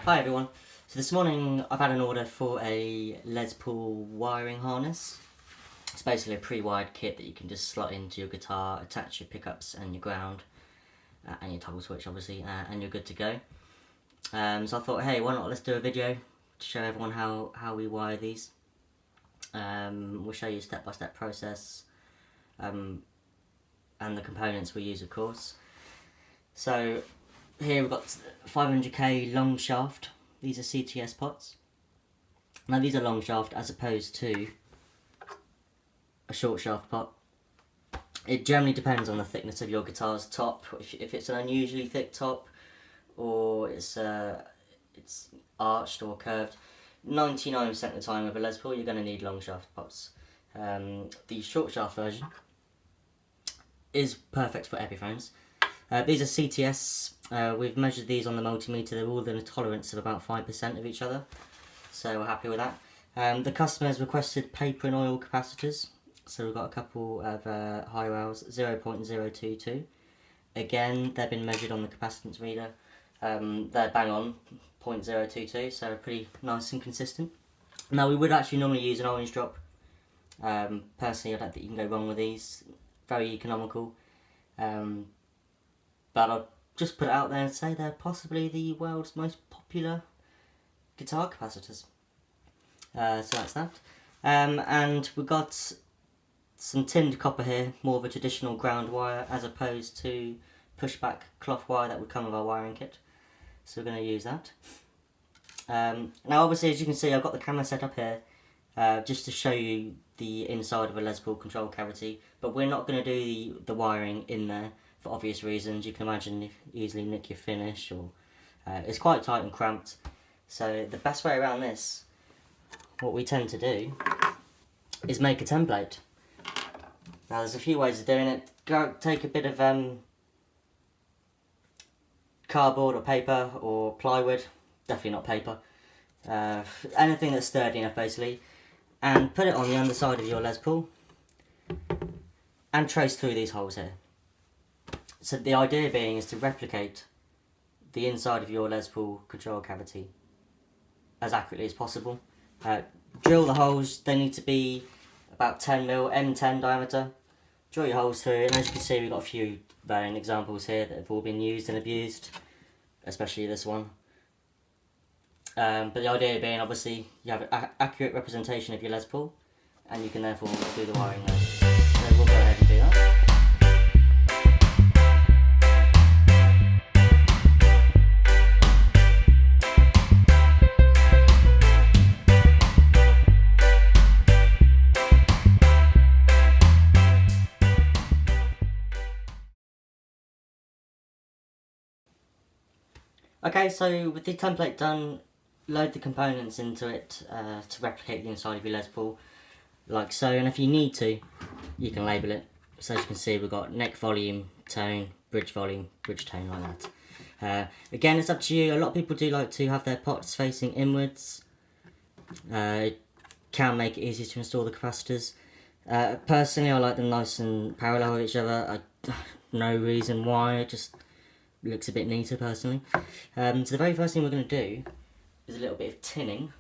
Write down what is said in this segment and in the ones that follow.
Hi everyone. So this morning I've had an order for a Les Paul wiring harness. It's basically a pre-wired kit that you can just slot into your guitar, attach your pickups and your ground and your toggle switch obviously, and you're good to go. So I thought, hey, why not let's do a video to show everyone how we wire these. We'll show you a step-by-step process and the components we use, of course. So here we've got 500k long shaft. These are CTS pots. Now these are long shaft as opposed to a short shaft pot. It generally depends on the thickness of your guitar's top. If it's an unusually thick top, or it's arched or curved, 99% of the time with a Les Paul you're going to need long shaft pots. The short shaft version is perfect for Epiphones. These are CTS. We've measured these on the multimeter. They're all in a tolerance of about 5% of each other, so we're happy with that. The customer has requested paper and oil capacitors, so we've got a couple of high rails, 0.022. Again, they've been measured on the capacitance reader. They're bang on 0.022, so pretty nice and consistent. Now we would actually normally use an orange drop. Personally, I don't think you can go wrong with these. Very economical. But I'll just put it out there and say they're possibly the world's most popular guitar capacitors. So that's that. And we've got some tinned copper here, more of a traditional ground wire as opposed to pushback cloth wire that would come with our wiring kit. So we're going to use that. Now obviously, as you can see, I've got the camera set up here just to show you the inside of a Les Paul control cavity, but we're not going to do the wiring in there for obvious reasons. You can imagine you easily nick your finish, or it's quite tight and cramped. So the best way around this, what we tend to do, is make a template. Now there's a few ways of doing it. Take a bit of cardboard or paper or plywood, definitely not paper, anything that's sturdy enough basically, and put it on the underside of your Les Paul and trace through these holes here. So the idea being is to replicate the inside of your Les Paul control cavity as accurately as possible. Drill the holes. They need to be about 10mm, M10 diameter. Drill your holes through, and as you can see we've got a few varying examples here that have all been used and abused, especially this one. But the idea being, obviously, you have an accurate representation of your Les Paul, and you can therefore do the wiring there. So we'll go ahead and do that. Okay, so with the template done, load the components into it to replicate the inside of your Les Paul, like so, and if you need to, you can label it. So as you can see, we've got neck volume, tone, bridge volume, bridge tone, like that. Again, it's up to you. A lot of people do like to have their pots facing inwards. It can make it easier to install the capacitors. Personally, I like them nice and parallel with each other. No reason why, it just looks a bit neater personally. So the very first thing we're going to do is a little bit of tinning.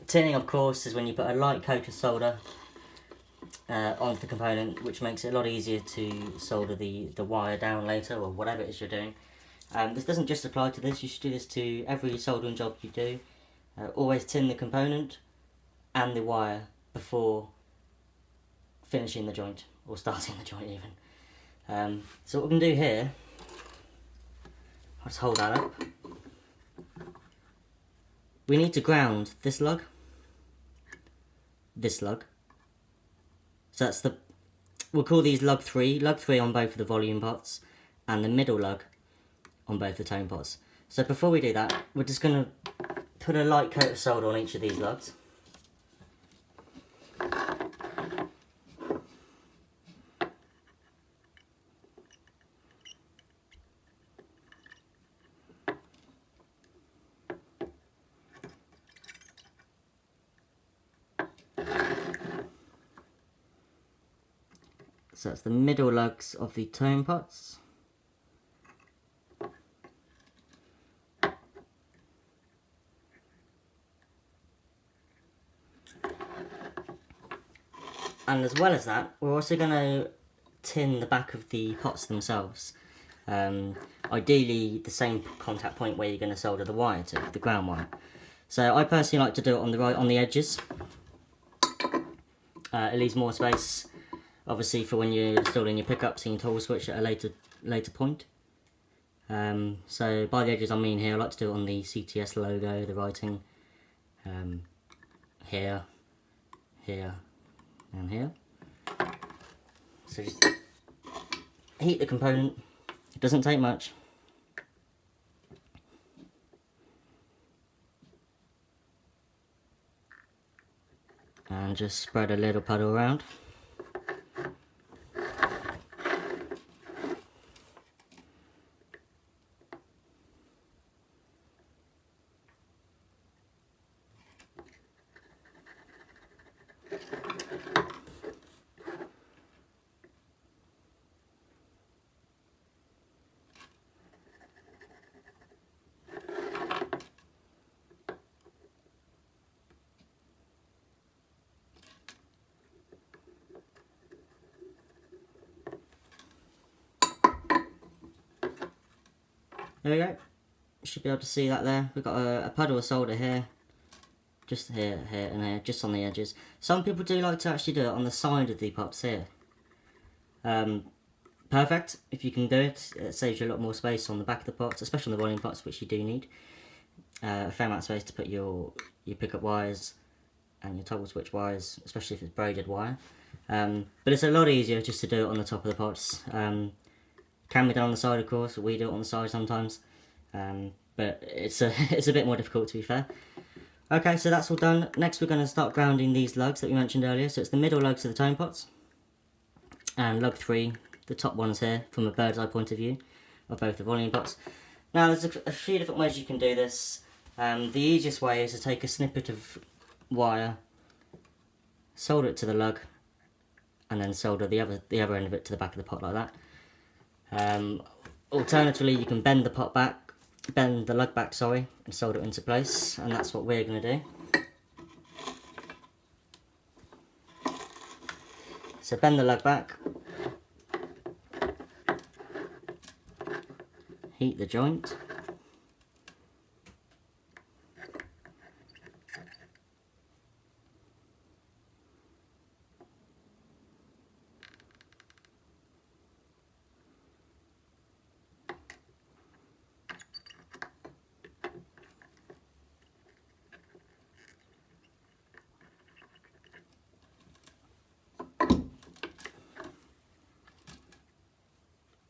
Tinning, of course, is when you put a light coat of solder onto the component, which makes it a lot easier to solder the wire down later, or whatever it is you're doing. This doesn't just apply to this, you should do this to every soldering job you do. Always tin the component and the wire before finishing the joint, or starting the joint even. So what we can do here, I'll just hold that up. We need to ground this lug, so that's we'll call these lug 3 on both of the volume pots, and the middle lug on both the tone pots. So before we do that, we're just going to put a light coat of solder on each of these lugs. So that's the middle lugs of the tone pots. And as well as that, we're also going to tin the back of the pots themselves. Ideally the same contact point where you're going to solder the wire to, the ground wire. So I personally like to do it on the edges. It leaves more space, obviously, for when you're installing your pickups and your toggle switch at a later point. So by the edges I mean here, I like to do it on the CTS logo, the writing, here, here, and here. So just heat the component. It doesn't take much. And just spread a little puddle around. There we go. You should be able to see that there. We've got a puddle of solder here. Just here, here, and here, just on the edges. Some people do like to actually do it on the side of the pots here. Perfect, if you can do it. It saves you a lot more space on the back of the pots, especially on the volume pots, which you do need. A fair amount of space to put your pickup wires and your toggle switch wires, especially if it's braided wire. But it's a lot easier just to do it on the top of the pots. Can be done on the side, of course. We do it on the side sometimes, but it's a bit more difficult, to be fair. Okay, so that's all done. Next we're going to start grounding these lugs that we mentioned earlier. So it's the middle lugs of the tone pots, and lug 3, the top ones here, from a bird's eye point of view, of both the volume pots. Now there's a few different ways you can do this. The easiest way is to take a snippet of wire, solder it to the lug, and then solder the other end of it to the back of the pot like that. Alternatively, you can bend the lug back, sorry, and solder it into place, and that's what we're going to do. So bend the lug back, heat the joint,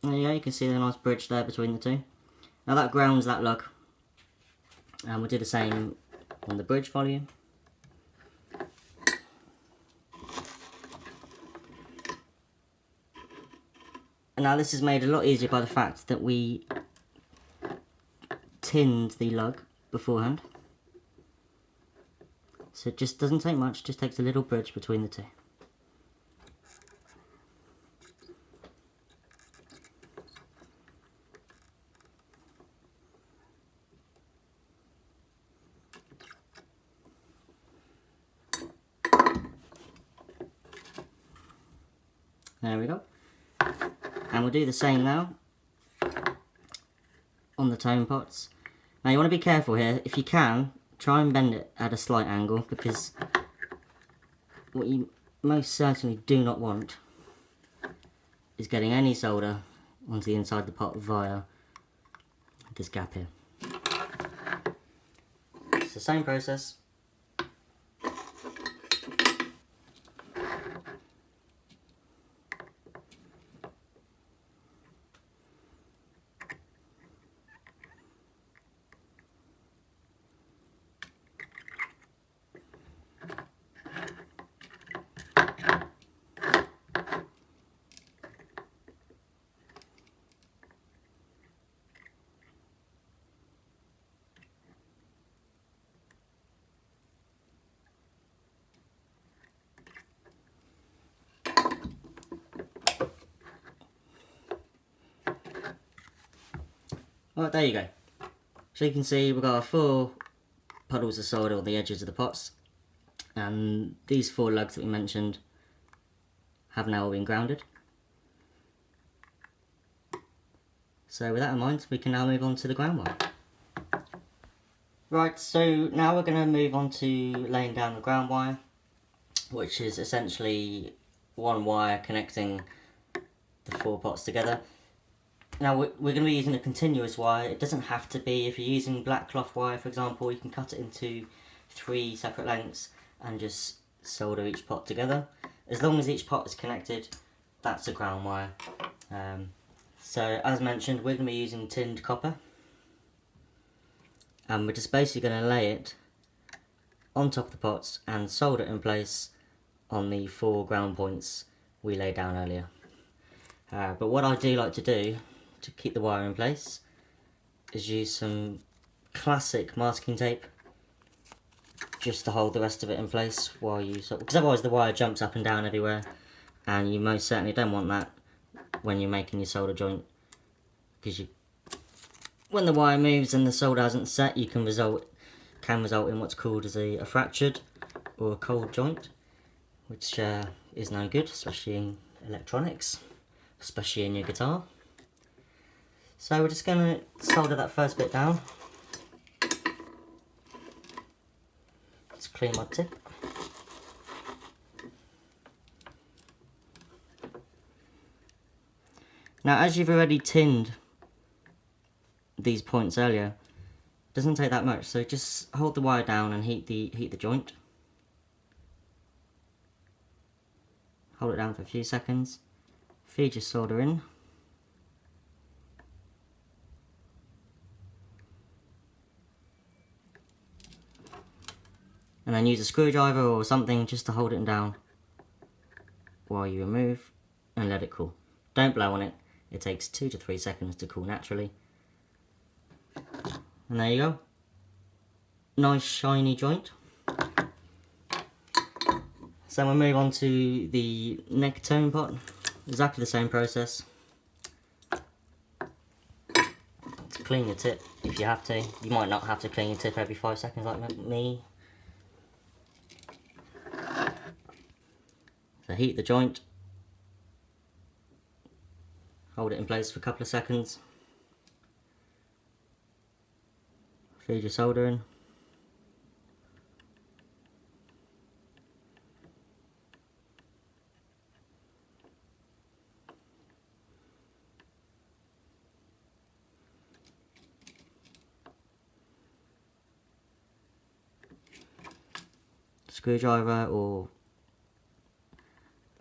there you go, you can see the nice bridge there between the two. Now that grounds that lug, and we'll do the same on the bridge volume. And now this is made a lot easier by the fact that we tinned the lug beforehand. So it just doesn't take much, just takes a little bridge between the two. There we go. And we'll do the same now on the tone pots. Now you want to be careful here. If you can, try and bend it at a slight angle, because what you most certainly do not want is getting any solder onto the inside of the pot via this gap here. It's the same process. Well, there you go. So you can see we've got our 4 puddles of solder on the edges of the pots, and these 4 lugs that we mentioned have now been grounded. So with that in mind, we can now move on to the ground wire. Right, so now we're going to move on to laying down the ground wire, which is essentially one wire connecting the 4 pots together. Now we're going to be using a continuous wire. It doesn't have to be. If you're using black cloth wire, for example, you can cut it into 3 separate lengths and just solder each pot together. As long as each pot is connected, that's a ground wire. So as mentioned, we're going to be using tinned copper, and we're just basically going to lay it on top of the pots and solder it in place on the 4 ground points we laid down earlier. But what I do like to do to keep the wire in place is use some classic masking tape just to hold the rest of it in place while you because otherwise the wire jumps up and down everywhere, and you most certainly don't want that when you're making your solder joint, because when the wire moves and the solder hasn't set, you can result in what's called as a fractured or a cold joint, which is no good, especially in electronics, especially in your guitar. So we're just going to solder that first bit down. Just clean my tip. Now, as you've already tinned these points earlier, it doesn't take that much, so just hold the wire down and heat the joint. Hold it down for a few seconds, feed your solder in. And then use a screwdriver or something just to hold it down while you remove and let it cool. Don't blow on it. It takes 2 to 3 seconds to cool naturally. And there you go. Nice shiny joint. So we'll move on to the neck tone pot. Exactly the same process. To clean your tip if you have to. You might not have to clean your tip every 5 seconds like me. So heat the joint. Hold it in place for a couple of seconds. Feed your solder in. Screwdriver or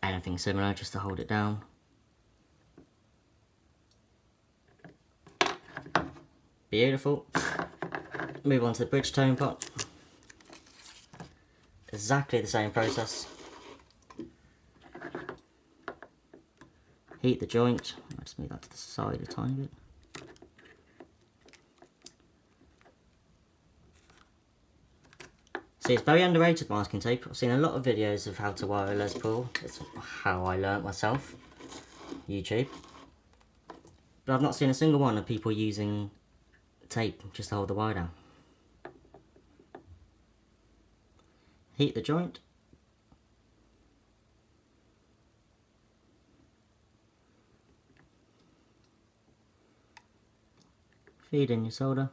anything similar just to hold it down. Beautiful. Move on to the bridge tone pot. Exactly the same process. Heat the joint. I'll just move that to the side a tiny bit. See, it's very underrated masking tape. I've seen a lot of videos of how to wire a Les Paul. It's how I learnt myself. YouTube. But I've not seen a single one of people using tape just to hold the wire down. Heat the joint. Feed in your solder.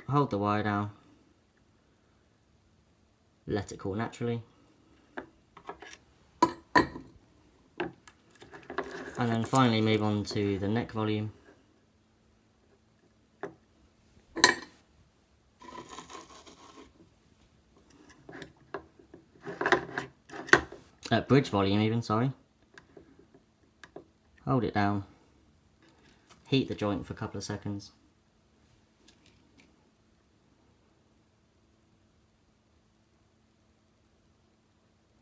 Hold the wire down. Let it cool naturally. And then finally move on to the neck volume. Bridge volume even, sorry. Hold it down. Heat the joint for a couple of seconds.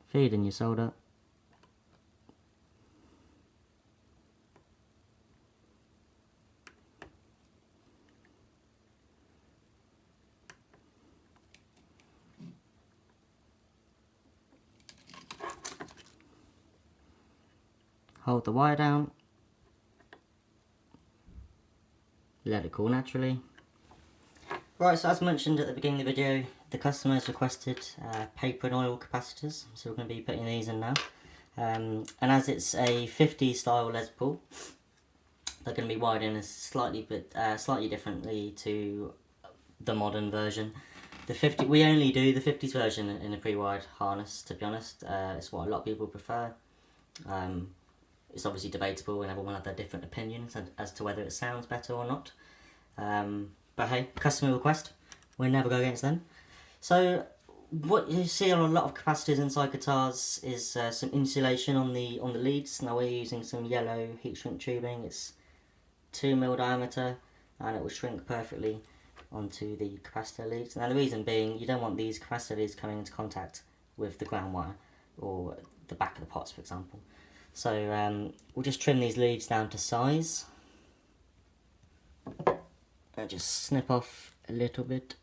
Feed in your solder. Hold the wire down. Let it cool naturally. Right, so as mentioned at the beginning of the video, the customer has requested paper and oil capacitors, so we're going to be putting these in now. And as it's a 50 style Les Paul, they're going to be wired in slightly differently to the modern version. We only do the 50s version in a pre-wired harness, to be honest. It's what a lot of people prefer. It's obviously debatable and everyone have their different opinions as to whether it sounds better or not. But hey, customer request, we'll never go against them. So what you see on a lot of capacitors inside guitars is some insulation on the leads. Now we're using some yellow heat shrink tubing. It's 2mm diameter and it will shrink perfectly onto the capacitor leads. Now the reason being, you don't want these capacitor leads coming into contact with the ground wire or the back of the pots, for example. So we'll just trim these leads down to size. I'll just snip off a little bit.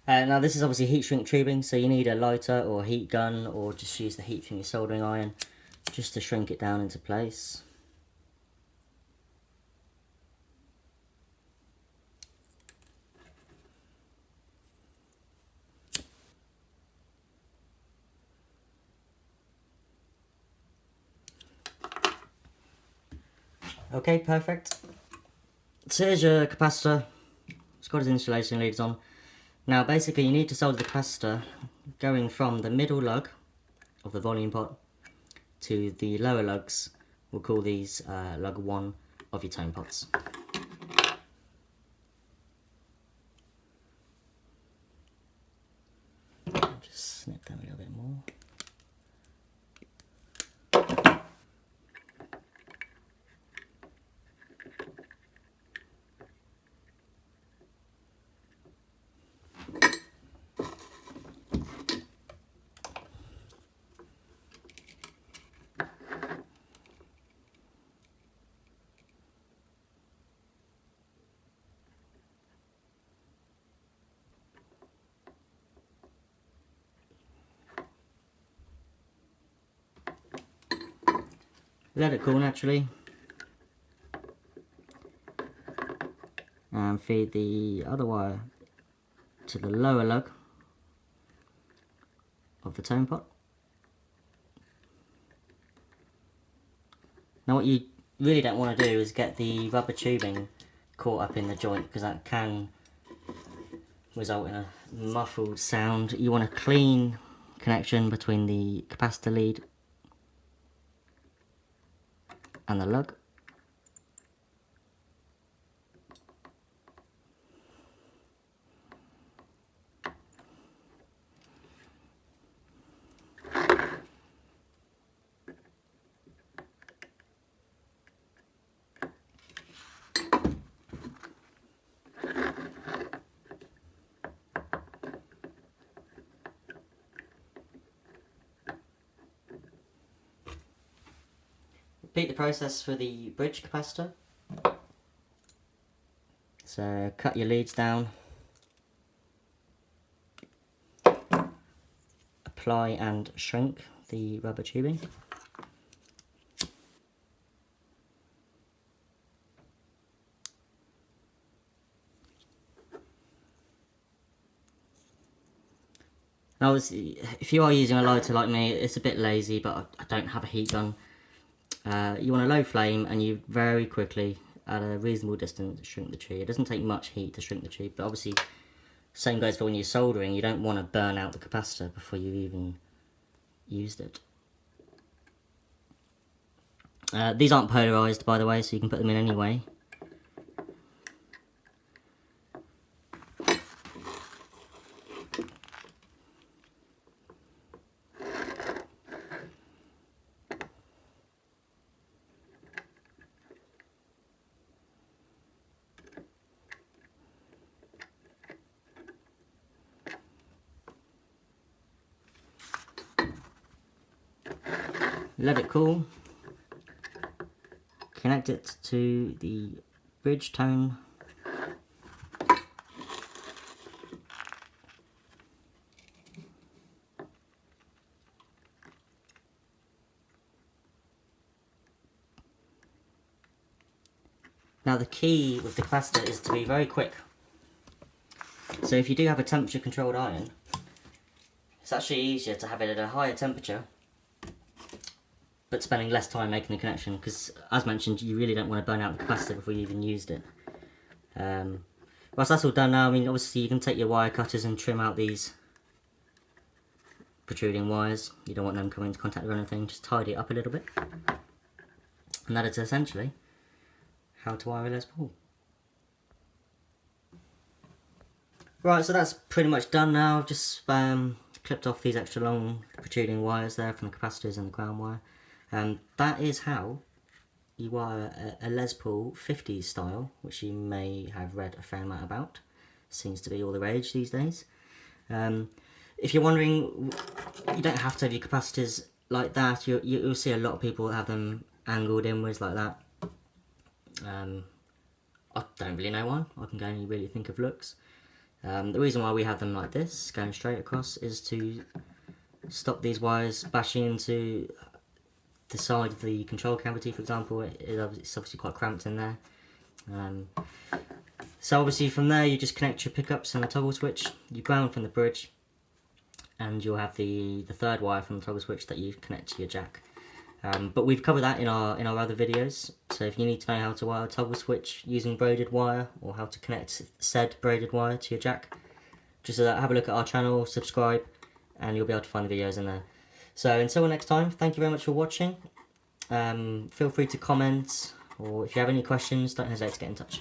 Now this is obviously heat shrink tubing, so you need a lighter or a heat gun, or just use the heat from your soldering iron just to shrink it down into place. Okay, perfect. So here's your capacitor. It's got its insulation leads on. Now basically you need to solder the capacitor going from the middle lug of the volume pot to the lower lugs. We'll call these lug 1 of your tone pots. Just snip them a little bit more. Let it cool naturally, and feed the other wire to the lower lug of the tone pot. Now what you really don't want to do is get the rubber tubing caught up in the joint, because that can result in a muffled sound. You want a clean connection between the capacitor lead and the lug. Repeat the process for the bridge capacitor. So cut your leads down, apply and shrink the rubber tubing. Now obviously, if you are using a lighter like me, it's a bit lazy, but I don't have a heat gun. You want a low flame, and you very quickly, at a reasonable distance, shrink the tube. It doesn't take much heat to shrink the tube, but obviously, same goes for when you're soldering. You don't want to burn out the capacitor before you've even used it. These aren't polarised, by the way, so you can put them in any way. let it cool, connect it to the bridge tone, now the key with the capacitor is to be very quick. So if you do have a temperature controlled iron, it's actually easier to have it at a higher temperature but spending less time making the connection, because as mentioned, you really don't want to burn out the capacitor before you even used it. Once that's all done now, I mean, obviously you can take your wire cutters and trim out these protruding wires. You don't want them coming into contact with anything, just tidy it up a little bit. And that is essentially how to wire a Les Paul. Right, so that's pretty much done now. I've just clipped off these extra long protruding wires there from the capacitors and the ground wire. That is how you wire a Les Paul 50s style, which you may have read a fair amount about. Seems to be all the rage these days. If you're wondering, you don't have to have your capacitors like that. You'll see a lot of people that have them angled inwards like that. I don't really know why. I can only really think of looks. The reason why we have them like this, going straight across, is to stop these wires bashing into the side of the control cavity, for example. It's obviously quite cramped in there. So obviously from there you just connect your pickups and a toggle switch, you ground from the bridge, and you'll have the third wire from the toggle switch that you connect to your jack. But we've covered that in our other videos, so if you need to know how to wire a toggle switch using braided wire, or how to connect said braided wire to your jack, just have a look at our channel, subscribe, and you'll be able to find the videos in there. So until next time, thank you very much for watching. Feel free to comment, or if you have any questions, don't hesitate to get in touch.